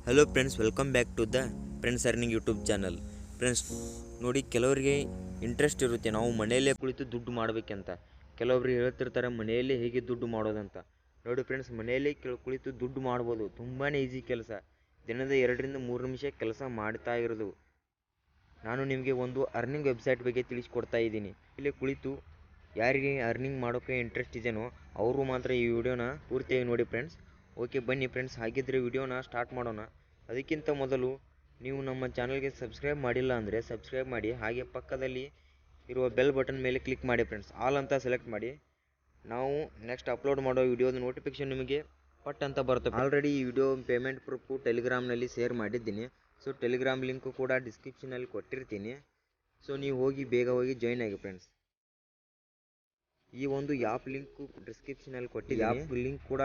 Hello friends, welcome back to the friends earning YouTube channel. Friends ನೋಡಿ, ಕೆಲವರಿಗೆ interest ಇರುತ್ತೆ ನಾವು ಮನೆಯಲ್ಲೇ ಕುಳಿತು ದುಡ್ಡು ಮಾಡಬೇಕಂತ. ಕೆಲವೊಬ್ರು ಹೇಳ್ತಿರ್ತಾರೆ ಮನೆಯಲ್ಲೇ ಹೇಗೆ ದುಡ್ಡು ಮಾಡೋದಂತ. ನೋಡಿ ಫ್ರೆಂಡ್ಸ್, ಮನೆಯಲ್ಲೇ ಕುಳಿತು ದುಡ್ಡು ಮಾಡ್ಬೋದು. ತುಂಬಾ ಈಸಿ ಕೆಲಸ. ದಿನದ 2-3 ನಿಮಿಷ ಕೆಲಸ ಮಾಡ್ತಾ ಇರೋದು. ನಾನು ನಿಮಗೆ ಒಂದು ಅರ್ನಿಂಗ್ ವೆಬ್ಸೈಟ್ ಬಗ್ಗೆ ತಿಳಿಸ್ಕೊಡ್ತಾ ಇದ್ದೀನಿ. ಇಲ್ಲಿ ಕುಳಿತು ಯಾರಿಗೆ ಅರ್ನಿಂಗ್ ಮಾಡೋಕ್ಕೆ ಇಂಟ್ರೆಸ್ಟ್ ಇದೆಯೋ ಅವರು ಮಾತ್ರ ಈ ವಿಡಿಯೋನ ಪೂರ್ತಿಯಾಗಿ ನೋಡಿ ಫ್ರೆಂಡ್ಸ್. ಓಕೆ ಬನ್ನಿ ಫ್ರೆಂಡ್ಸ್, ಹಾಗಿದ್ರೆ ವಿಡಿಯೋನ ಸ್ಟಾರ್ಟ್ ಮಾಡೋಣ. ಅದಕ್ಕಿಂತ ಮೊದಲು ನೀವು ನಮ್ಮ ಚಾನಲ್ಗೆ ಸಬ್ಸ್ಕ್ರೈಬ್ ಮಾಡಿಲ್ಲ ಅಂದರೆ ಸಬ್ಸ್ಕ್ರೈಬ್ ಮಾಡಿ, ಹಾಗೆ ಪಕ್ಕದಲ್ಲಿ ಇರುವ ಬೆಲ್ ಬಟನ್ ಮೇಲೆ ಕ್ಲಿಕ್ ಮಾಡಿ ಫ್ರೆಂಡ್ಸ್. ಆಲ್ ಅಂತ ಸೆಲೆಕ್ಟ್ ಮಾಡಿ. ನಾವು ನೆಕ್ಸ್ಟ್ ಅಪ್ಲೋಡ್ ಮಾಡೋ ವಿಡಿಯೋದ ನೋಟಿಫಿಕೇಶನ್ ನಿಮಗೆ ಪಟ್ ಅಂತ ಬರುತ್ತೆ. ಆಲ್ರೆಡಿ ಈ ವಿಡಿಯೋ ಪೇಮೆಂಟ್ ಪ್ರೂಫು ಟೆಲಿಗ್ರಾಮ್ನಲ್ಲಿ ಶೇರ್ ಮಾಡಿದ್ದೀನಿ. ಸೊ ಟೆಲಿಗ್ರಾಮ್ ಲಿಂಕು ಕೂಡ ಡಿಸ್ಕ್ರಿಪ್ಷನಲ್ಲಿ ಕೊಟ್ಟಿರ್ತೀನಿ. ಸೊ ನೀವು ಬೇಗ ಹೋಗಿ ಜಾಯ್ನ್ ಆಗಿ ಫ್ರೆಂಡ್ಸ್. ಈ ಒಂದು ಆ್ಯಪ್ ಲಿಂಕು ಡಿಸ್ಕ್ರಿಪ್ಷನಲ್ಲಿ ಕೊಟ್ಟಿದ್ದೀನಿ. ಆ್ಯಪ್ ಲಿಂಕ್ ಕೂಡ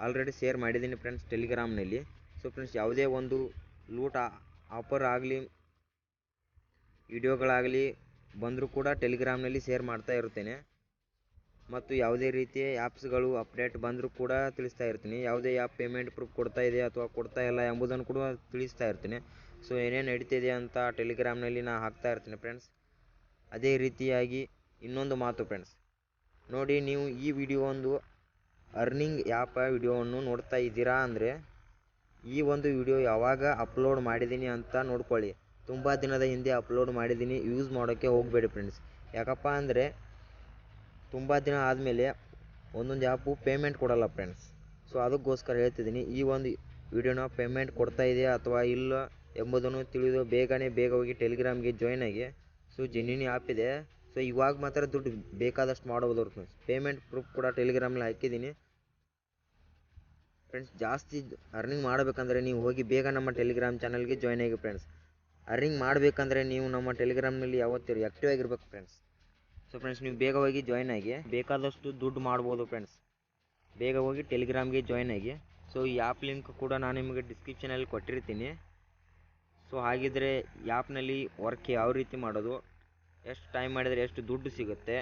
ಆಲ್ರೆಡಿ ಶೇರ್ ಮಾಡಿದ್ದೀನಿ ಫ್ರೆಂಡ್ಸ್ ಟೆಲಿಗ್ರಾಮ್ನಲ್ಲಿ. ಸೊ ಫ್ರೆಂಡ್ಸ್, ಯಾವುದೇ ಒಂದು ಲೂಟ್ ಆಫರ್ ಆಗಲಿ ವಿಡಿಯೋಗಳಾಗಲಿ ಬಂದರೂ ಕೂಡ ಟೆಲಿಗ್ರಾಮ್ನಲ್ಲಿ ಶೇರ್ ಮಾಡ್ತಾ ಇರುತ್ತೇನೆ. ಮತ್ತು ಯಾವುದೇ ರೀತಿಯ ಆ್ಯಪ್ಸ್ಗಳು ಅಪ್ಡೇಟ್ ಬಂದರೂ ಕೂಡ ತಿಳಿಸ್ತಾ ಇರ್ತೀನಿ. ಯಾವುದೇ ಆ್ಯಪ್ ಪೇಮೆಂಟ್ ಪ್ರೂಫ್ ಕೊಡ್ತಾ ಇದೆ ಅಥವಾ ಕೊಡ್ತಾ ಇಲ್ಲ ಎಂಬುದನ್ನು ಕೂಡ ತಿಳಿಸ್ತಾ ಇರ್ತೀನಿ. ಸೊ ಏನೇನು ನಡೀತಿದೆ ಅಂತ ಟೆಲಿಗ್ರಾಮ್ನಲ್ಲಿ ನಾನು ಹಾಕ್ತಾ ಇರ್ತೀನಿ ಫ್ರೆಂಡ್ಸ್. ಅದೇ ರೀತಿಯಾಗಿ ಇನ್ನೊಂದು ಮಾತು ಫ್ರೆಂಡ್ಸ್, ನೋಡಿ ನೀವು ಈ ವಿಡಿಯೋ ಒಂದು ಅರ್ನಿಂಗ್ ಆ್ಯಪ್ ವಿಡಿಯೋವನ್ನು ನೋಡ್ತಾ ಇದ್ದೀರಾ ಅಂದರೆ ಈ ಒಂದು ವಿಡಿಯೋ ಯಾವಾಗ ಅಪ್ಲೋಡ್ ಮಾಡಿದ್ದೀನಿ ಅಂತ ನೋಡ್ಕೊಳ್ಳಿ. ತುಂಬ ದಿನದ ಹಿಂದೆ ಅಪ್ಲೋಡ್ ಮಾಡಿದ್ದೀನಿ, ಯೂಸ್ ಮಾಡೋಕ್ಕೆ ಹೋಗಬೇಡಿ ಫ್ರೆಂಡ್ಸ್. ಯಾಕಪ್ಪ ಅಂದರೆ ತುಂಬ ದಿನ ಆದಮೇಲೆ ಒಂದೊಂದು ಆ್ಯಪು ಪೇಮೆಂಟ್ ಕೊಡಲ್ಲ ಫ್ರೆಂಡ್ಸ್. ಸೊ ಅದಕ್ಕೋಸ್ಕರ ಹೇಳ್ತಿದ್ದೀನಿ, ಈ ಒಂದು ವಿಡಿಯೋನ ಪೇಮೆಂಟ್ ಕೊಡ್ತಾ ಇದೆಯಾ ಅಥವಾ ಇಲ್ಲ ಎಂಬುದನ್ನು ತಿಳಿದು ಬೇಗ ಹೋಗಿ ಟೆಲಿಗ್ರಾಮ್ಗೆ ಜಾಯ್ನ್ ಆಗಿ. ಸೊ ಜೆನ್ಯೂನ್ ಆ್ಯಪ್ ಇದೆ. ಸೊ ಇವಾಗ ಮಾತ್ರ ದುಡ್ಡು ಬೇಕಾದಷ್ಟು ಮಾಡ್ಬೋದು ಫ್ರೆಂಡ್ಸ್. ಪೇಮೆಂಟ್ ಪ್ರೂಫ್ ಕೂಡ ಟೆಲಿಗ್ರಾಮಲ್ಲಿ ಹಾಕಿದ್ದೀನಿ ಫ್ರೆಂಡ್ಸ್. ಜಾಸ್ತಿ ಅರ್ನಿಂಗ್ ಮಾಡಬೇಕಂದ್ರೆ ನೀವು ಬೇಗ ನಮ್ಮ ಟೆಲಿಗ್ರಾಮ್ ಚಾನಲ್ಗೆ ಜಾಯ್ನ್ ಆಗಿ ಫ್ರೆಂಡ್ಸ್. ಅರ್ನಿಂಗ್ ಮಾಡಬೇಕಂದ್ರೆ ನೀವು ನಮ್ಮ ಟೆಲಿಗ್ರಾಮ್ನಲ್ಲಿ ಯಾವತ್ತೂ ಆ್ಯಕ್ಟಿವ್ ಆಗಿರ್ಬೇಕು ಫ್ರೆಂಡ್ಸ್. ಸೊ ಫ್ರೆಂಡ್ಸ್, ನೀವು ಬೇಗ ಹೋಗಿ ಜಾಯ್ನ್ ಆಗಿ, ಬೇಕಾದಷ್ಟು ದುಡ್ಡು ಮಾಡ್ಬೋದು ಫ್ರೆಂಡ್ಸ್. ಬೇಗ ಹೋಗಿ ಟೆಲಿಗ್ರಾಮ್ಗೆ ಜಾಯ್ನ್ ಆಗಿ. ಸೊ ಈ ಆ್ಯಪ್ ಲಿಂಕ್ ಕೂಡ ನಾನು ನಿಮಗೆ ಡಿಸ್ಕ್ರಿಪ್ಷನಲ್ಲಿ ಕೊಟ್ಟಿರ್ತೀನಿ. ಸೊ ಹಾಗಿದ್ರೆ ಆ್ಯಪ್ನಲ್ಲಿ ವರ್ಕ್ ಯಾವ ರೀತಿ ಮಾಡೋದು, ಎಷ್ಟು ಟೈಮ್ ಮಾಡಿದರೆ ಎಷ್ಟು ದುಡ್ಡು ಸಿಗುತ್ತೆ,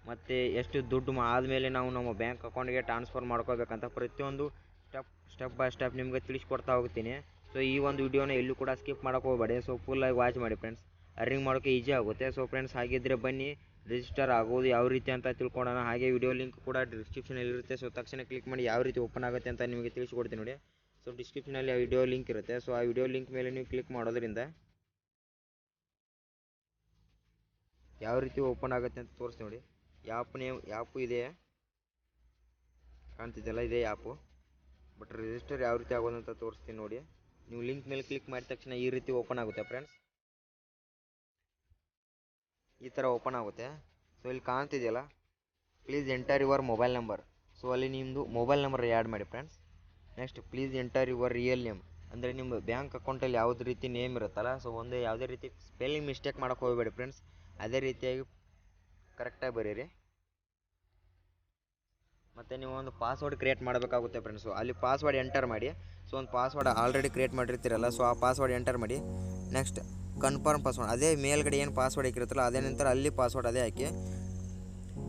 ಮತ್ತು ಎಷ್ಟು ದುಡ್ಡು ಆದಮೇಲೆ ನಾವು ನಮ್ಮ ಬ್ಯಾಂಕ್ ಅಕೌಂಟ್ಗೆ ಟ್ರಾನ್ಸ್ಫರ್ ಮಾಡ್ಕೋಬೇಕಂತ ಪ್ರತಿಯೊಂದು ಸ್ಟೆಪ್ ಬೈ ಸ್ಟೆಪ್ ನಿಮಗೆ ತಿಳಿಸ್ಕೊಡ್ತಾ ಹೋಗ್ತೀನಿ. ಸೊ ಈ ಒಂದು ವಿಡಿಯೋನ ಎಲ್ಲೂ ಕೂಡ ಸ್ಕಿಪ್ ಮಾಡೋಕೆ ಹೋಗಬೇಡಿ. ಸೊ ಫುಲ್ಲಾಗಿ ವಾಚ್ ಮಾಡಿ ಫ್ರೆಂಡ್ಸ್. ಅರ್ನಿಂಗ್ ಮಾಡೋಕ್ಕೆ ಈಸಿ ಆಗುತ್ತೆ. ಸೊ ಫ್ರೆಂಡ್ಸ್, ಹಾಗಿದ್ರೆ ಬನ್ನಿ ರಿಜಿಸ್ಟರ್ ಆಗೋದು ಯಾವ ರೀತಿ ಅಂತ ತಿಳ್ಕೊಳ್ಳೋಣ. ಹಾಗೆ ವಿಡಿಯೋ ಲಿಂಕ್ ಕೂಡ ಡಿಸ್ಕ್ರಿಪ್ಷನಲ್ಲಿ ಇರುತ್ತೆ. ಸೊ ತಕ್ಷಣ ಕ್ಲಿಕ್ ಮಾಡಿ ಯಾವ ರೀತಿ ಓಪನ್ ಆಗುತ್ತೆ ಅಂತ ನಿಮಗೆ ತಿಳಿಸ್ಕೊಡ್ತೀನಿ ನೋಡಿ. ಸೊ ಡಿಸ್ಕ್ರಿಪ್ಷನಲ್ಲಿ ಆ ವಿಡಿಯೋ ಲಿಂಕ್ ಇರುತ್ತೆ. ಸೊ ಆ ವಿಡಿಯೋ ಲಿಂಕ್ ಮೇಲೆ ನೀವು ಕ್ಲಿಕ್ ಮಾಡೋದ್ರಿಂದ ಯಾವ ರೀತಿ ಓಪನ್ ಆಗುತ್ತೆ ಅಂತ ತೋರಿಸ್ತೀನಿ ನೋಡಿ. ಆ್ಯಪು ಇದೆ, ಕಾಣ್ತಿದ್ದೆಲ್ಲ ಇದೆ ಆ್ಯಪು. ಬಟ್ ರಿಜಿಸ್ಟರ್ ಯಾವ ರೀತಿ ಆಗೋದು ಅಂತ ತೋರಿಸ್ತೀನಿ ನೋಡಿ. ನೀವು ಲಿಂಕ್ ಮೇಲೆ ಕ್ಲಿಕ್ ಮಾಡಿದ ತಕ್ಷಣ ಈ ರೀತಿ ಓಪನ್ ಆಗುತ್ತೆ ಫ್ರೆಂಡ್ಸ್. ಈ ಥರ ಓಪನ್ ಆಗುತ್ತೆ. ಸೊ ಇಲ್ಲಿ ಕಾಣ್ತಿದೆಯಲ್ಲ, please enter your mobile number. So ಅಲ್ಲಿ ನಿಮ್ಮದು ಮೊಬೈಲ್ ನಂಬರ್ ಆ್ಯಡ್ ಮಾಡಿ friends. Next please enter your real name. ಅಂದರೆ ನಿಮ್ಮ ಬ್ಯಾಂಕ್ ಅಕೌಂಟಲ್ಲಿ ಯಾವುದೇ ರೀತಿ ನೇಮ್ ಇರುತ್ತಲ್ಲ, ಸೊ ಯಾವುದೇ ರೀತಿ ಸ್ಪೆಲ್ಲಿಂಗ್ ಮಿಸ್ಟೇಕ್ ಮಾಡೋಕ್ಕೆ ಹೋಗಬೇಡಿ ಫ್ರೆಂಡ್ಸ್. ಅದೇ ರೀತಿಯಾಗಿ ಕರೆಕ್ಟಾಗಿ ಬರೀರಿ. ಮತ್ತು ನೀವು ಒಂದು ಪಾಸ್ವರ್ಡ್ ಕ್ರಿಯೇಟ್ ಮಾಡಬೇಕಾಗುತ್ತೆ ಫ್ರೆಂಡ್ಸು. ಅಲ್ಲಿ ಪಾಸ್ವರ್ಡ್ ಎಂಟರ್ ಮಾಡಿ. ಸೊ ಒಂದು ಪಾಸ್ವರ್ಡ್ ಆಲ್ರೆಡಿ ಕ್ರಿಯೇಟ್ ಮಾಡಿರ್ತೀರಲ್ಲ, ಸೊ ಆ ಪಾಸ್ವರ್ಡ್ ಎಂಟರ್ ಮಾಡಿ. ನೆಕ್ಸ್ಟ್ ಕನ್ಫರ್ಮ್ ಪಾಸ್ವರ್ಡ್, ಅದೇ ಮೇಲ್ಗಡೆ ಏನು ಪಾಸ್ವರ್ಡ್ ಹಾಕಿರುತ್ತಲ್ಲ ಅದೇ ನಂತರ ಅಲ್ಲಿ ಪಾಸ್ವರ್ಡ್ ಅದೇ ಹಾಕಿ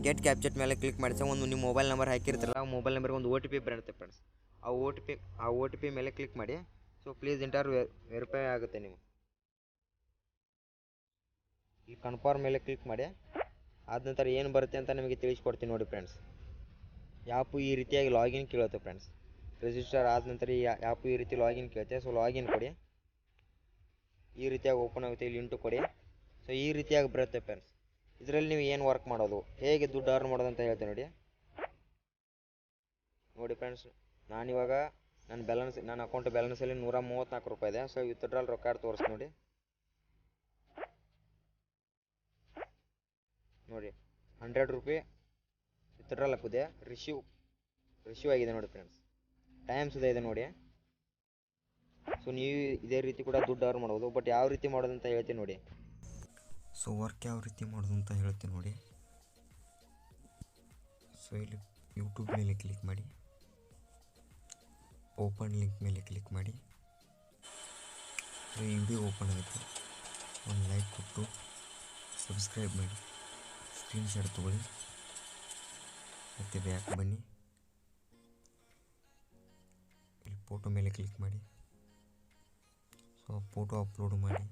ಗೆಟ್ ಕ್ಯಾಪ್ಚರ್ ಮೇಲೆ ಕ್ಲಿಕ್ ಮಾಡಿ. ಸೊ ಒಂದು ನೀವು ಮೊಬೈಲ್ ನಂಬರ್ ಹಾಕಿರ್ತೀರಲ್ಲ, ಆ ಮೊಬೈಲ್ ನಂಬರ್ಗೆ ಒಂದು OTP ಬರುತ್ತೆ ಫ್ರೆಂಡ್ಸ್. ಆ ಒ ಟಿ ಪಿ ಮೇಲೆ ಕ್ಲಿಕ್ ಮಾಡಿ. ಸೊ ಪ್ಲೀಸ್ ಎಂಟರ್ ವೆರಿಫೈ ಆಗುತ್ತೆ. ನೀವು ಈ ಕನ್ಫರ್ಮ್ ಮೇಲೆ ಕ್ಲಿಕ್ ಮಾಡಿ. ಆದ ನಂತರ ಏನು ಬರುತ್ತೆ ಅಂತ ನಿಮಗೆ ತಿಳಿಸ್ಕೊಡ್ತೀನಿ ನೋಡಿ ಫ್ರೆಂಡ್ಸ್. ಆ್ಯಪು ಈ ರೀತಿಯಾಗಿ ಲಾಗಿನ್ ಕೇಳುತ್ತೆ ಫ್ರೆಂಡ್ಸ್. ರಿಜಿಸ್ಟರ್ ಆದ ನಂತರ ಈ ಆ್ಯಪು ಈ ರೀತಿ ಲಾಗಿನ್ ಕೇಳುತ್ತೆ. ಸೊ ಲಾಗಿನ್ ಕೊಡಿ. ಈ ರೀತಿಯಾಗಿ ಓಪನ್ ಆಗುತ್ತೆ. ಇಲ್ಲಿ ಇಂಟು ಕೊಡಿ. ಸೊ ಈ ರೀತಿಯಾಗಿ ಬರುತ್ತೆ ಫ್ರೆಂಡ್ಸ್. ಇದರಲ್ಲಿ ನೀವು ಏನು ವರ್ಕ್ ಮಾಡೋದು, ಹೇಗೆ ದುಡ್ಡು ಅರ್ನ್ ಮಾಡೋದು ಅಂತ ಹೇಳ್ತೀನಿ ನೋಡಿ ಫ್ರೆಂಡ್ಸ್. ನಾನಿವಾಗ ನನ್ನ ಅಕೌಂಟ್ ಬ್ಯಾಲೆನ್ಸಲ್ಲಿ 134 ರೂಪಾಯಿ ಇದೆ. ಸೊ ವಿತ್ಡ್ರಾಲ್ ರೊಕ್ಕ ತೋರಿಸಿ ನೋಡಿ. 100 ರೂಪಾಯಿ ವಿತ್ಡ್ರಾಲ್ ಹಾಕಿದೆ. ರಿಸೀವ್ ಆಗಿದೆ ನೋಡಿ ಫ್ರೆಂಡ್ಸ್. ಟೈಮ್ಸ್ ಇದೆ ನೋಡಿ. ಸೊ ನೀವು ಇದೇ ರೀತಿ ಕೂಡ ದುಡ್ಡು ಅರ್ನ್ ಮಾಡ್ಬೋದು. ಬಟ್ ಯಾವ ರೀತಿ ಮಾಡೋದು ಅಂತ ಹೇಳ್ತೀನಿ ನೋಡಿ. ಸೊ ವರ್ಕ್ ಯಾವ ರೀತಿ ಮಾಡೋದು ಅಂತ ಹೇಳ್ತೀನಿ ನೋಡಿ. ಸೊ ಇಲ್ಲಿ ಯೂಟ್ಯೂಬ್ ಮೇಲೆ ಕ್ಲಿಕ್ ಮಾಡಿ, ಓಪನ್ ಲಿಂಕ್ ಮೇಲೆ ಕ್ಲಿಕ್ ಮಾಡಿ. ಸೊ ಈ ವಿಡಿಯೋ ಓಪನ್ ಆಗುತ್ತೆ. ಒಂದು ಲೈಕ್ ಕೊಟ್ಟು ಸಬ್ಸ್ಕ್ರೈಬ್ ಮಾಡಿ, ಸ್ಕ್ರೀನ್ಶಾಟ್ ತೊಗೊಳ್ಳಿ, ಮತ್ತು ಬ್ಯಾಕ್ ಬನ್ನಿ. ಇಲ್ಲಿ ಫೋಟೋ ಮೇಲೆ ಕ್ಲಿಕ್ ಮಾಡಿ. ಸೊ ಫೋಟೋ ಅಪ್ಲೋಡ್ ಮಾಡಿ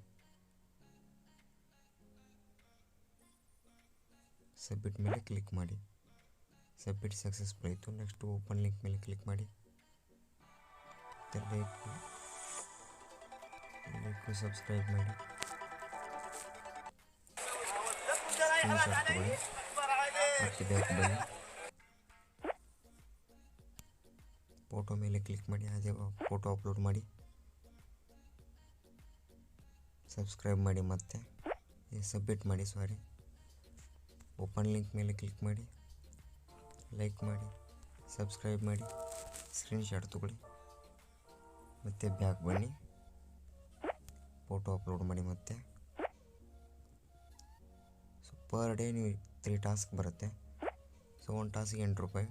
ಸಬ್ಮಿಟ್ ಮೇಲೆ ಕ್ಲಿಕ್ ಮಾಡಿ. ಸಬ್ಮಿಟ್ ಸಕ್ಸಸ್ಫುಲ್ ಆಯಿತು. ನೆಕ್ಸ್ಟ್ ಓಪನ್ ಲಿಂಕ್ ಮೇಲೆ ಕ್ಲಿಕ್ ಮಾಡಿ. ಲೈಕ್ ಸಬ್ಸ್ಕ್ರೈಬ್ ಮಾಡಿ. ತಗೊಳ್ಳಿ ಮತ್ತೆ ಬ್ಯಾಕ್ ಬನ್ನಿ. ಫೋಟೋ ಮೇಲೆ ಕ್ಲಿಕ್ ಮಾಡಿ. ಅದೇ ಫೋಟೋ ಅಪ್ಲೋಡ್ ಮಾಡಿ. ಸಬ್ಸ್ಕ್ರೈಬ್ ಮಾಡಿ ಮತ್ತೆ ಸಬ್ಮಿಟ್ ಮಾಡಿ. ಓಪನ್ ಲಿಂಕ್ ಮೇಲೆ ಕ್ಲಿಕ್ ಮಾಡಿ. ಲೈಕ್ ಮಾಡಿ, ಸಬ್ಸ್ಕ್ರೈಬ್ ಮಾಡಿ, ಸ್ಕ್ರೀನ್ಶಾಟ್ ತಗೊಳ್ಳಿ ಮತ್ತು ಬ್ಯಾಕ್ ಬನ್ನಿ. ಫೋಟೋ ಅಪ್ಲೋಡ್ ಮಾಡಿ ಮತ್ತೆ. ಸೊ ಪರ್ ಡೇ ನೀವು 3 ಟಾಸ್ಕ್ ಬರುತ್ತೆ. ಸೊ 1 ಟಾಸ್ಕಿಗೆ 8 ರೂಪಾಯಿ,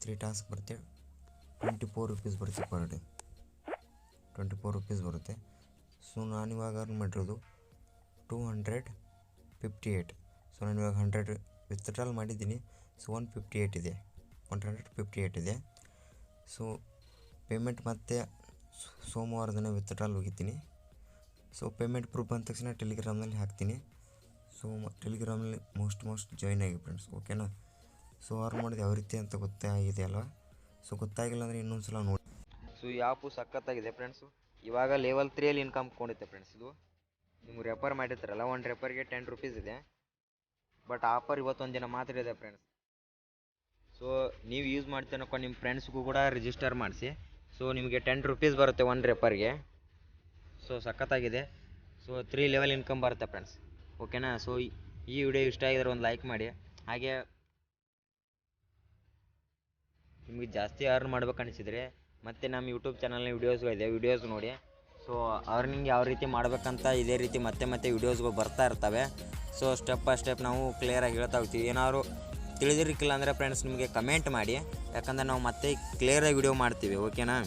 3 ಟಾಸ್ಕ್ ಬರುತ್ತೆ 24 ರೂಪೀಸ್ ಬರುತ್ತೆ ಪರ್ ಡೇ. 24 ರೂಪೀಸ್ ಬರುತ್ತೆ. ಸೊ ನಾನಿವಾಗ ಅರ್ನ್ ಮಾಡಿರೋದು 258. ಸೊ ನಾನು ಇವಾಗ 100 ವಿತ್ಡ್ರಾಲ್ ಮಾಡಿದ್ದೀನಿ. ಸೊ 158 ಇದೆ, 158 ಇದೆ. ಸೊ ಪೇಮೆಂಟ್ ಮತ್ತೆ ಸೋಮವಾರ ದಿನ ವಿತ್ಡ್ರಾಲ್ ಹೋಗಿದ್ದೀನಿ. ಸೊ ಪೇಮೆಂಟ್ ಪ್ರೂಫ್ ಬಂದ ತಕ್ಷಣ ಟೆಲಿಗ್ರಾಮ್ನಲ್ಲಿ ಹಾಕ್ತೀನಿ. ಸೊ ಟೆಲಿಗ್ರಾಮಲ್ಲಿ ಮೋಸ್ಟ್ ಜಾಯ್ನ್ ಆಗಿ ಫ್ರೆಂಡ್ಸ್, ಓಕೆನಾ. ಸೊ ಅರ್ನ್ ಮಾಡೋದು ಯಾವ ರೀತಿ ಅಂತ ಗೊತ್ತಾಗಿದೆ ಅಲ್ವಾ. ಸೊ ಗೊತ್ತಾಗಿಲ್ಲ ಅಂದರೆ ಇನ್ನೊಂದು ಸಲ ನೋಡಿ. ಸೊ ಈ ಆ್ಯಪು ಸಖತ್ತಾಗಿದೆ ಫ್ರೆಂಡ್ಸು. ಇವಾಗ ಲೆವೆಲ್ 3ಅಲ್ಲಿ ಇನ್ಕಮ್ ಕೊಂಡಿತ್ತೆ ಫ್ರೆಂಡ್ಸ್. ಇದು ನೀವು ರೆಫರ್ ಮಾಡಿರ್ತಾರಲ್ಲ, 1 ರೆಫರ್ಗೆ 10 ರೂಪೀಸ್ ಇದೆ. ಬಟ್ ಆಫರ್ ಇವತ್ತೊಂದು ದಿನ ಮಾತ್ರ ಇದೆ ಫ್ರೆಂಡ್ಸ್. ಸೊ ನೀವು ಯೂಸ್ ಮಾಡ್ತೀವಿ ಅನ್ಕೊಂಡು ನಿಮ್ಮ ಫ್ರೆಂಡ್ಸ್ಗೂ ಕೂಡ ರಿಜಿಸ್ಟರ್ ಮಾಡಿಸಿ. ಸೊ ನಿಮಗೆ 10 ರೂಪೀಸ್ ಬರುತ್ತೆ 1 ರೆಫರ್ಗೆ. ಸೊ ಸಖತ್ತಾಗಿದೆ. ಸೊ 3 ಲೆವೆಲ್ ಇನ್ಕಮ್ ಬರುತ್ತೆ ಫ್ರೆಂಡ್ಸ್, ಓಕೆನಾ. ಸೊ ಈ ವಿಡಿಯೋ ಇಷ್ಟ ಆಗಿದ್ರೆ ಒಂದು ಲೈಕ್ ಮಾಡಿ. ಹಾಗೆ ನಿಮಗೆ ಜಾಸ್ತಿ ಅರ್ನ್ ಮಾಡ್ಬೇಕು ಅನಿಸಿದರೆ ಮತ್ತು ನಮ್ಮ ಯೂಟ್ಯೂಬ್ ಚಾನಲ್ನ ವಿಡಿಯೋಸ್ಗಳಿದೆ, ವಿಡಿಯೋಸ್ ನೋಡಿ. ಸೊ ಅರ್ನಿಂಗ್ ಯಾವ ರೀತಿ ಮಾಡ್ಬೇಕಂತ ಇದೇ ರೀತಿ ಮತ್ತೆ ವಿಡಿಯೋಸ್ಗಳು ಬರ್ತಾ ಇರ್ತವೆ. ಸೊ ಸ್ಟೆಪ್ ಬೈ ಸ್ಟೆಪ್ ನಾವು ಕ್ಲಿಯರಾಗಿ ಹೇಳ್ತಾ ಹೋಗ್ತೀವಿ. ಏನಾದ್ರು ತಿಳಿದಿರಕ್ಕಿಲ್ಲ ಅಂದರೆ ಫ್ರೆಂಡ್ಸ್ ನಿಮಗೆ ಕಮೆಂಟ್ ಮಾಡಿ, ಯಾಕಂದರೆ ನಾವು ಮತ್ತೆ ಕ್ಲಿಯರಾಗಿ ವಿಡಿಯೋ ಮಾಡ್ತೀವಿ, ಓಕೆನಾ.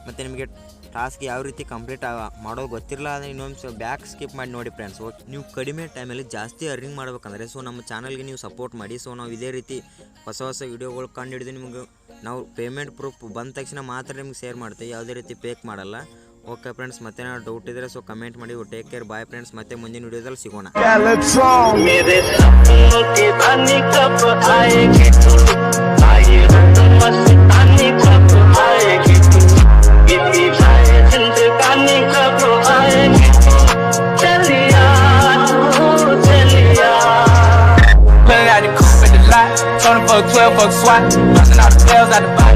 ಮತ್ತು ನಿಮಗೆ ಟಾಸ್ಕ್ ಯಾವ ರೀತಿ ಕಂಪ್ಲೀಟ್ ಮಾಡೋದು ಗೊತ್ತಿರಲ್ಲ ಅಂದರೆ ಇನ್ನೊಂದು ಬ್ಯಾಕ್ ಸ್ಕಿಪ್ ಮಾಡಿ ನೋಡಿ ಫ್ರೆಂಡ್ಸ್. ನೀವು ಕಡಿಮೆ ಟೈಮಲ್ಲಿ ಜಾಸ್ತಿ ಅರ್ನಿಂಗ್ ಮಾಡ್ಬೇಕಂದ್ರೆ ಸೊ ನಮ್ಮ ಚಾನಲ್ಗೆ ನೀವು ಸಪೋರ್ಟ್ ಮಾಡಿ. ಸೊ ನಾವು ಇದೇ ರೀತಿ ಹೊಸ ವಿಡಿಯೋಗಳು ಕಂಡು ಹಿಡಿದು ನಿಮಗೆ ನಾವು ಪೇಮೆಂಟ್ ಪ್ರೂಫ್ ಬಂದ ತಕ್ಷಣ ಮಾತ್ರ ನಿಮ್ಗೆ ಶೇರ್ ಮಾಡ್ತೀವಿ, ಯಾವುದೇ ರೀತಿ ಪೇಕ್ ಮಾಡಲ್ಲ. ಓಕೆ ಫ್ರೆಂಡ್ಸ್, ಮತ್ತೆ ನಾವು ಡೌಟ್ ಇದ್ದರೆ ಸೊ ಕಮೆಂಟ್ ಮಾಡಿ. Take care, bye friends. ಮತ್ತೆ ಮುಂದಿನ ವಿಡಿಯೋದಲ್ಲಿ ಸಿಗೋಣ. Pulling out the coupe at the lot, 20 fuck 12 fuck SWAT, busting all the bells out the box.